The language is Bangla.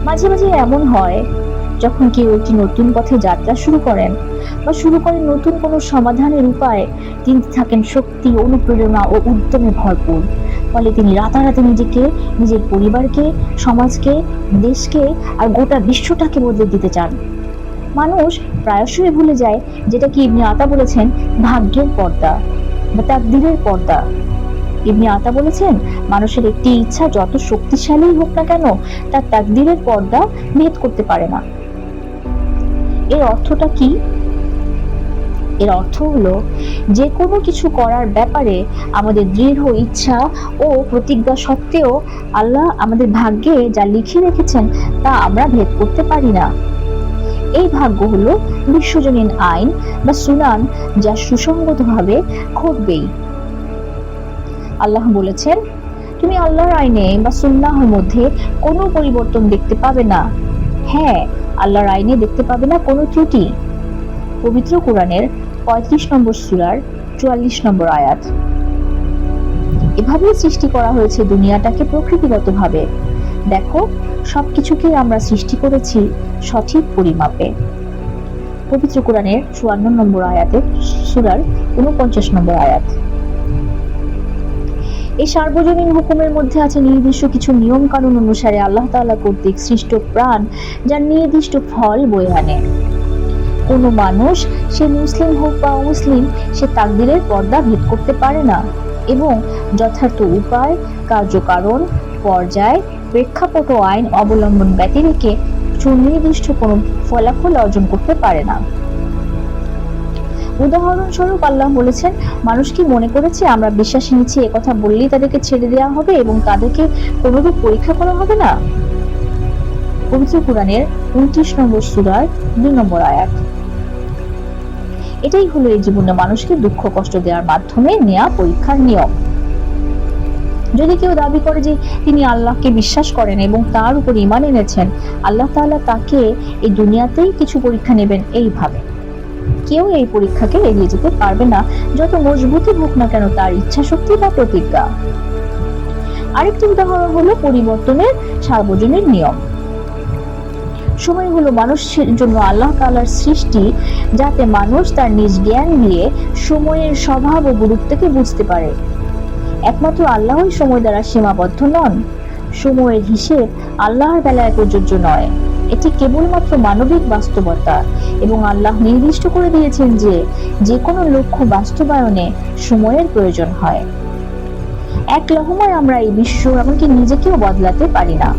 মাঝে মাঝে এমন হয়, যখন কেউ একটি নতুন পথে যাত্রা শুরু করেন বা শুরু করেন নতুন কোনো সমাধানের উপায়, তিনি থাকেন শক্তি, অনুপ্রেরণা ও উদ্যমে ভরপুর। ফলে তিনি রাতারাতি নিজেকে, নিজের পরিবারকে, সমাজকে, দেশকে আর গোটা বিশ্বটাকে বদলে দিতে চান। মানুষ প্রায়শই ভুলে যায় যেটা কি ইবনে আতা বলেছেন, ভাগ্যের পর্দা বা তাকদীরের পর্দা। ইবনে আতা বলেছেন, মানুষের একটি ইচ্ছা যত শক্তিশালী হোক না কেন, তার তাকদীরের পর্দা ভেদ করতে পারে না। এর অর্থটা কি? এর অর্থ হলো, যে কোনো কিছু করার ব্যাপারে আমাদের দৃঢ় ইচ্ছা ও প্রতিজ্ঞা সত্ত্বেও আল্লাহ আমাদের ভাগ্যে যা লিখে রেখেছেন তা আমরা ভেদ করতে পারি না। এই ভাগ্য হলো বিশ্বজনীন আইন বা সুনান, যা সুসংগতভাবে ঘটবেই। আল্লাহ বলেছেন, তুমি আল্লাহর আইনে বা সুন্নাহর মধ্যে কোনো পরিবর্তন দেখতে পাবে না। হ্যাঁ, আল্লাহর আইনে দেখতে পাবে না কোনো ত্রুটি। পবিত্র কোরআনের ৩৫ নম্বর সূরার ৪৪ নম্বর আয়াত। এভাবেই সৃষ্টি করা হয়েছে দুনিয়াটাকে প্রকৃতিগতভাবে। দেখো, সবকিছুকে আমরা সৃষ্টি করেছি সঠিক পরিমাপে। পবিত্র কোরআনের ৫৪ নম্বর আয়াতে, সূরার ৪৯ নম্বর আয়াত। এই সার্বজনীন হুকুমের মধ্যে আছে নির্দিষ্ট কিছু নিয়ম কানুন অনুসারে আল্লাহ তাআলা কর্তৃক সৃষ্ট প্রাণ, যার নির্দিষ্ট ফল বয়ে আনে। কোনো মানুষ, সে মুসলিম হোক বা অমুসলিম, সে তাকদীরের পর্দা ভেদ করতে পারে না এবং যথার্থ উপায়, কার্যকারণ, পর্যায়, প্রেক্ষাপট ও আইন অবলম্বন ব্যতি রেখে সুনির্দিষ্ট কোনো ফলাফল অর্জন করতে পারে না। উদাহরণস্বরূপ আল্লাহ বলেছেন, মানুষ কি মনে করেছে আমরা বিশ্বাস নিচ্ছি একথা বললেই তাদেরকে ছেড়ে দেওয়া হবে এবং তাদেরকে কোনোরূপ পরীক্ষা করা হবে না? পবিত্র কোরআনের ২৯ নম্বর সূরার ২ নম্বর আয়াত। এটাই হলো এই জীবনে মানুষকে দুঃখ কষ্ট দেওয়ার মাধ্যমে নেয়া পরীক্ষার নিয়ম। যদি কেউ দাবি করে যে তিনি আল্লাহকে বিশ্বাস করেন এবং তার উপর ঈমান এনেছেন, আল্লাহ তাআলা তাকে এই দুনিয়াতেই কিছু পরীক্ষা নেবেন এইভাবে। কেউ এই পরীক্ষাকে এড়িয়ে যেতে পারবে না, যত মজবুতই হোক না কেন তার ইচ্ছা শক্তি বা প্রতিজ্ঞা। আরেকটি উদাহরণ হলো পরিবর্তনের সার্বজনীন নিয়ম। সময় হলো মানুষের জন্য আল্লাহ তাআলার সৃষ্টি, যাতে মানুষ তার নিজ জ্ঞান দিয়ে সময়ের স্বভাব ও গুরুত্বকে বুঝতে পারে। একমাত্র আল্লাহই সময় দ্বারা সীমাবদ্ধ নন। সময়ের হিসেব আল্লাহর বেলায় প্রযোজ্য নয়, এটি কেবলমাত্র মানবিক বাস্তবতা এবং আল্লাহ নির্দিষ্ট করে দিয়েছেন যে যে কোনো লক্ষ্য বাস্তবায়নে সময়ের প্রয়োজন হয়। এক লহমায় আমরা এই বিশ্ব, এমনকি নিজেকেও বদলাতে পারি না।